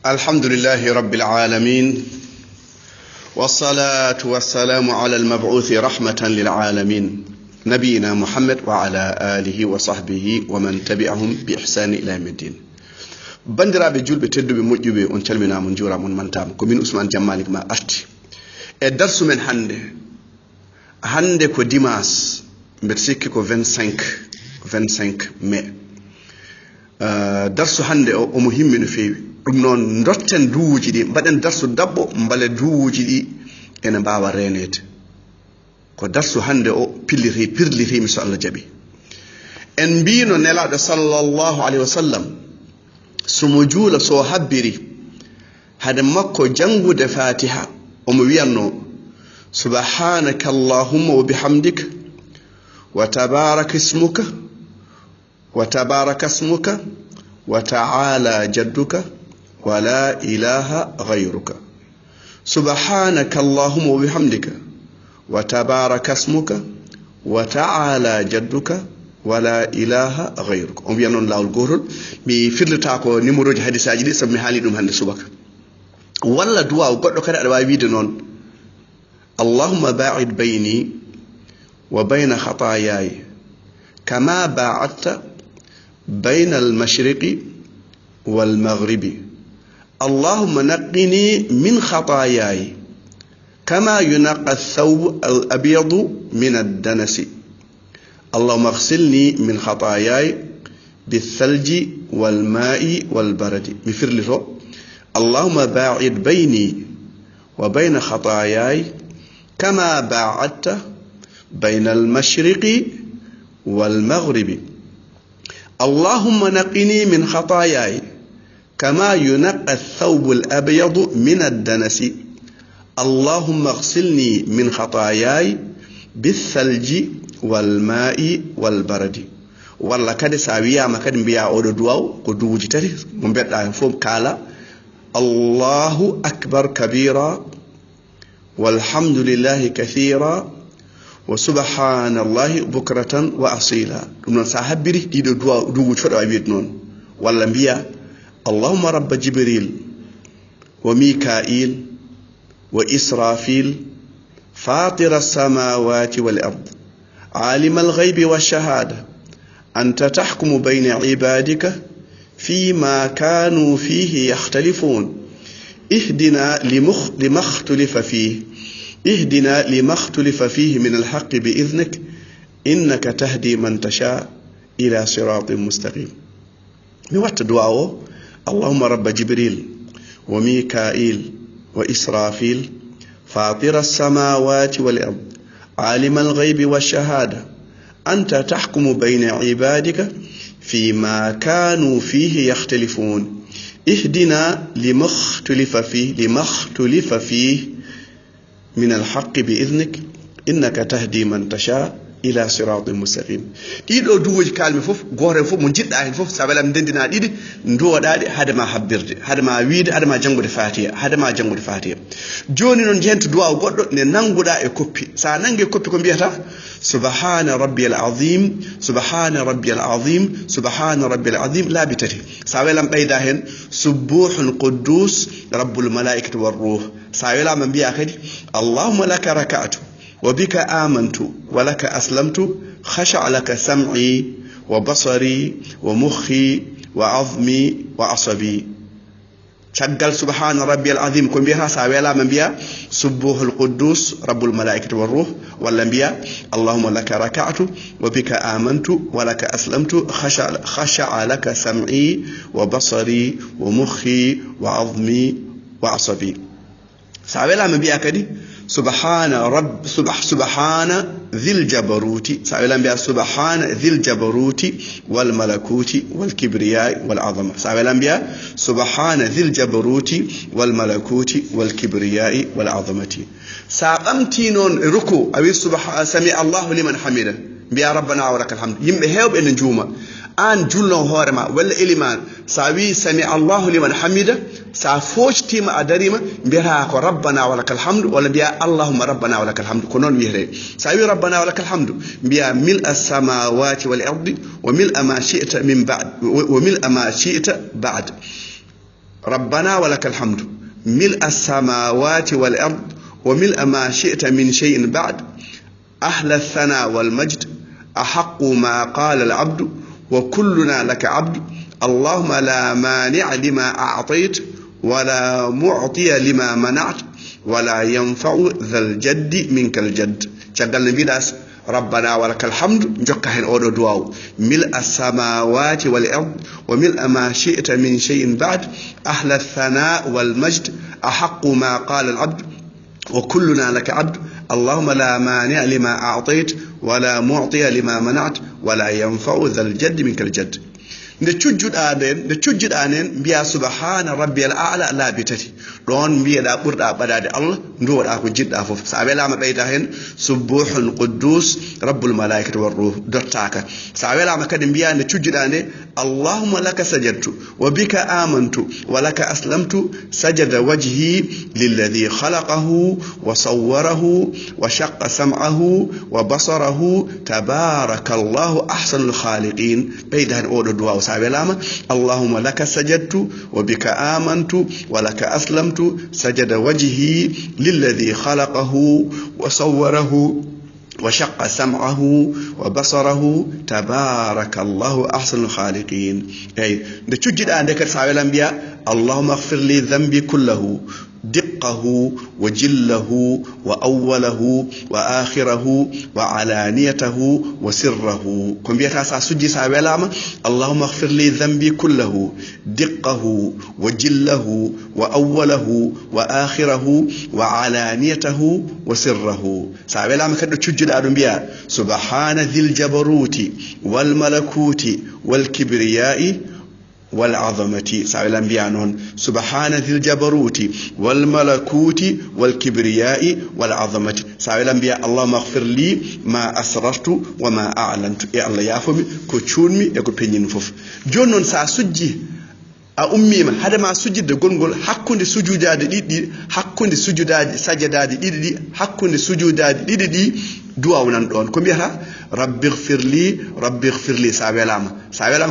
الحمد لله رب العالمين والصلاة والسلام على المبعوث رحمة للعالمين نبينا محمد وعلى آله وصحبه ومن تبعهم بإحسان إلى يوم الدين. بندرابي جولبي تدوبي موجوبي اون calmina mon jura mon mantama ko min Ousmane Jammalik ma arti e darsu men hande ko dimanche mbeɗa sikki ko 25 mai darsu hande o omo himmi no feewi ɗum noon dotten duuji ɗi mbaɗen darsu dabbo mbale duuji ɗi ene mbawa renede ko darsu hande o pirlirimi so Allah jaɓi en mbino nelaɗo sallallahu alaihi wasallam somo juula so habbiri hade makko jangude fatiha omo wiyanno subhanaka allahumma wa bihamdika wa tabaraka ismuka wa ta'ala jadduka wa la ilaha ghayruka. subhanaka allahumma wa bihamdika wa tabaraka ismuka wa ta'ala jadduka wala ilaha ghayruka. on wiya noon lawol gotol mi firlita ko numéro ji hadisaji ɗi sabu mi haali ɗum hande subaka. walla duwa goɗɗo kadi aɗa wawi wiide noon allahumma ba'id bayni wa bayna khatayaya kama ba'adta bayna al-mashriqi wal maghribi allahumma naqqini min khatayaya kama yunaqqa ath-thawb al-abyadu min ad-danasi اللهم اغسلني من خطاياي بالثلج والماء والبرد. مفرلتو اللهم باعد بيني وبين خطاياي كما باعدت بين المشرق والمغرب اللهم نقني من خطاياي كما ينقى الثوب الأبيض من الدنس اللهم اغسلني من خطاياي بالثلج والماء والبرد. walla kadi sa wiyama kadi mbiya oɗo duwaw ko duuji tati mo bedda hen fof kala allahu akbar kabira walhamdulillahi kathira wa subhanallahi bukratan wa asila. ɗum noon sa habbiri ɗiɗo duuji fof ɗa wawi wiide noon. walla mbiya allahumma rabba jibril wa mika'il wa israfil fatira as-samawati wal ard عالم الغيب والشهادة أنت تحكم بين عبادك فيما كانوا فيه يختلفون اهدنا لما اختلف فيه من الحق بإذنك إنك تهدي من تشاء إلى صراط مستقيم. نوات دعاء اللهم رب جبريل وميكائيل وإسرافيل فاطر السماوات والأرض عالم الغيب والشهادة أنت تحكم بين عبادك فيما كانوا فيه يختلفون اهدنا لما اختلف فيه من الحق بإذنك إنك تهدي من تشاء إلى صراط مستقيم. ɗiɗo duwoji kalmi fof goto fof mo jiɗɗa hen fof sa welam ndendina ɗiɗi nduwoɗaɗe hadema habbirde hadema wiide hadema jangude fatiha joni noon jento duwaw goɗɗo ne nanguɗa e koppi. sa nangue koppi ko mbiyata subhana rabbiyal azim laabi tati. sa welam ɓeyda hen subuhun quddus rabbul malaikati war ruh. sa welama mbiya kadi allahumma laka raka'tu وبك آمنت ولك أسلمت خشع لك سمعي وبصري ومخي وعظمي وعصبي. شغل سبحان ربي العظيم كن بها ساويلا من بها سبوه القدوس رب الملائكة والروح. ولا بها اللهم لك ركعت وبك آمنت ولك أسلمت خشع لك سمعي وبصري ومخي وعظمي وعصبي. ساويلا من بها كدي سبحان ذي الجبروت. سألنا بها سبحان ذي الجبروت والملكوت والكبرياء والعظمة. سألنا بها سبحان ذي الجبروت والملكوت والكبرياء والعظمة. سأقمتينون ركو أبي سمع الله لمن حمده بيا ربنا ولك الحمد. يمهيب إن نجوم an julno hoore ma walla eliman sa wi sami Allahu liman hamida sa fojtima a darima mbiyata ko rabbana walakal hamdu walla mbiya allahumma rabbana walakal hamdu ko noon wiyete sa wi rabbana walakal hamdu mbiya mil as-samawati wal ardi wa mil ma shi'ta min ba'd wa mil ma shi'ta ba'd ربنا ولك الحمد ملء السماوات والأرض وملء ما شئت من شيء بعد أهل الثناء والمجد أحق ما قال العبد وكلنا لك عبد اللهم لا مانع لما أعطيت ولا معطي لما منعت ولا ينفع ذا الجد منك الجد شغل نبيداس ربنا ولك الحمد جوكا هن اودو دواو ملء السماوات والارض وملء ما شئت من شيء بعد اهل الثناء والمجد احق ما قال العبد وكلنا لك عبد اللهم لا مانع لما اعطيت ولا معطي لما منعت ولا ينفع ذا الجد منك الجد nde cujjuɗa mbiya subhana rabbiyal a'la laabitati ɗon mbiyeɗa ɓurɗa ɓadade allah nduwoɗa ko jiɗɗa fof sa welama ɓeyda hen subuhun quddus rabbul malaikati war ruh dottaka sa welama kadi mbiya nde cujjuɗa nde allahumma laka sajadtu wa bika amantu wa laka aslamtu sajada wajhi lilladhi khalaqahu wa sawwarahu wa shaqqa sam'ahu wa basarahu tabarakallahu ahsanul khaliqin ɓeyda hen oɗo duwaw سابلاما اللهم لك سجدت وبك آمنت ولك أسلمت سجد وجهي للذي خلقه وصوره وشق سمعه وبصره تبارك الله أحسن الخالقين أي نتجد عندك سابلام بيا اللهم اغفر لي ذنبي كله دقه وجله وأوله وآخره وعلانيته وسره كم بيتا ساسجي سابلاما اللهم اغفر لي ذنبي كله دقه وجله وأوله وآخره وعلانيته وسره سابلاما كدو تجد أدنبيا سبحان ذي الجبروت والملكوت والكبرياء والعظمة سأل الأنبياء سبحان ذي الجبروت والملكوت والكبرياء والعظمة سأل الأنبياء اللهم اغفر لي ما أسررت وما أعلنت يا الله يا فمي كوتشونمي يكو بينين فوف جونون ساسجي أمي هذا ما سجد غونغول حكون سجوداد دي حكون سجوداد سجداد دي حكون سجوداد دي دعاء ونان كم بيها رب اغفر لي سابلام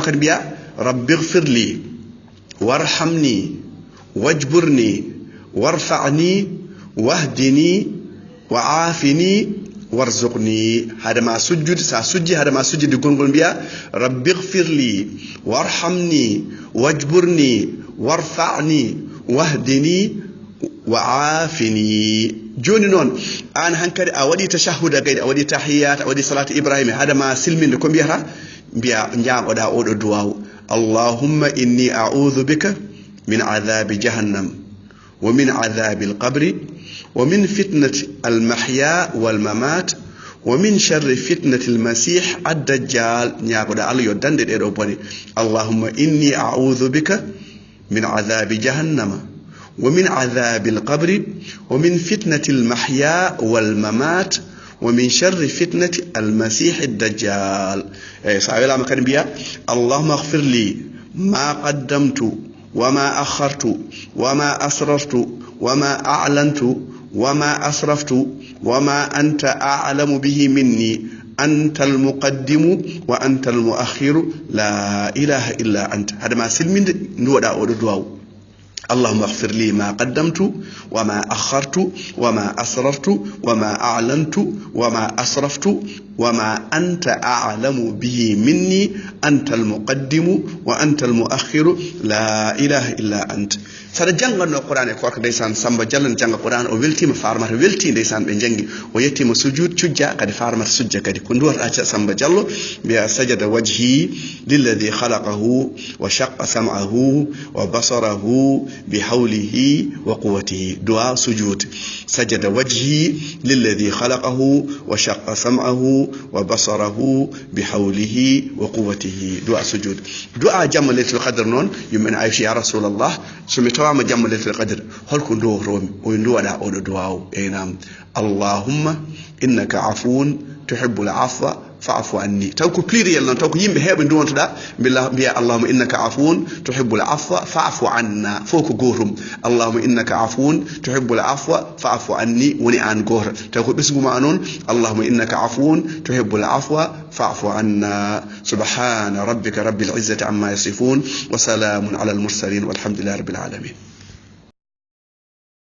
كان بيا رب اغفر لي وارحمني واجبرني وارفعني واهدني وعافني وارزقني هذا ما سجد هذا ما سجد يقول بيا رب اغفر لي وارحمني واجبرني وارفعني واهدني وعافني جوني نون أنا هنكر أودي تشهد غير أودي تحيات أودي صلاة إبراهيم هذا ما سلمين لكم بيا نجام ودا أود دعاء اللهم إني أعوذ بك من عذاب جهنم ومن عذاب القبر ومن فتنة المحيا والممات ومن شر فتنة المسيح الدجال نياغودا الله يودند ديرو بوني اللهم إني أعوذ بك من عذاب جهنم ومن عذاب القبر ومن فتنة المحيا والممات ومن شر فتنة المسيح الدجال سأقول لما كان بيا اللهم اغفر لي ما قدمت وما أخرت وما أسررت وما أعلنت وما أسرفت وما أنت أعلم به مني أنت المقدم وأنت المؤخر لا إله إلا أنت هذا ما سلمين نودا أودواو اللهم اغفر لي ما قدمت وما أخرت وما أسررت وما أعلنت وما أسرفت وما أنت أعلم به مني أنت المقدم وأنت المؤخر لا إله إلا أنت sada jangano qur'an e korko ndeysan samba jallan janga qur'an o weltima farmata welti ndeysan be jangi o yettima sujud cujja kadi farmata sujja kadi ko nduwata ca samba jallo biya sajada wajhi lilladhi khalaqahu wa shaqqa sam'ahu wa basarahu bihawlihi wa quwwatihi du'a sujud sajada wajhi lilladhi khalaqahu wa shaqqa sam'ahu wa basarahu bihawlihi wa quwwatihi du'a sujud du'a jamma laylatul qadr non yumen aisha ya rasulullah سمعتوا جمع ليلة القدر هل كندو روم ويندو على أول دعاء إنام اللهم إنك عفو تحب العفو فاعف عني تاكو بليريال نون تاكو يمبي هيبه دونتدا بالله بيا اللهم انك عفو تحب العفو فاعف عنا فوكو غورم اللهم انك عفو تحب العفو فاعف عني وني ان غور تاكو بسغما نون اللهم انك عفو تحب العفو فاعف عنا سبحان ربك رب العزة عما يصفون وسلام على المرسلين والحمد لله رب العالمين.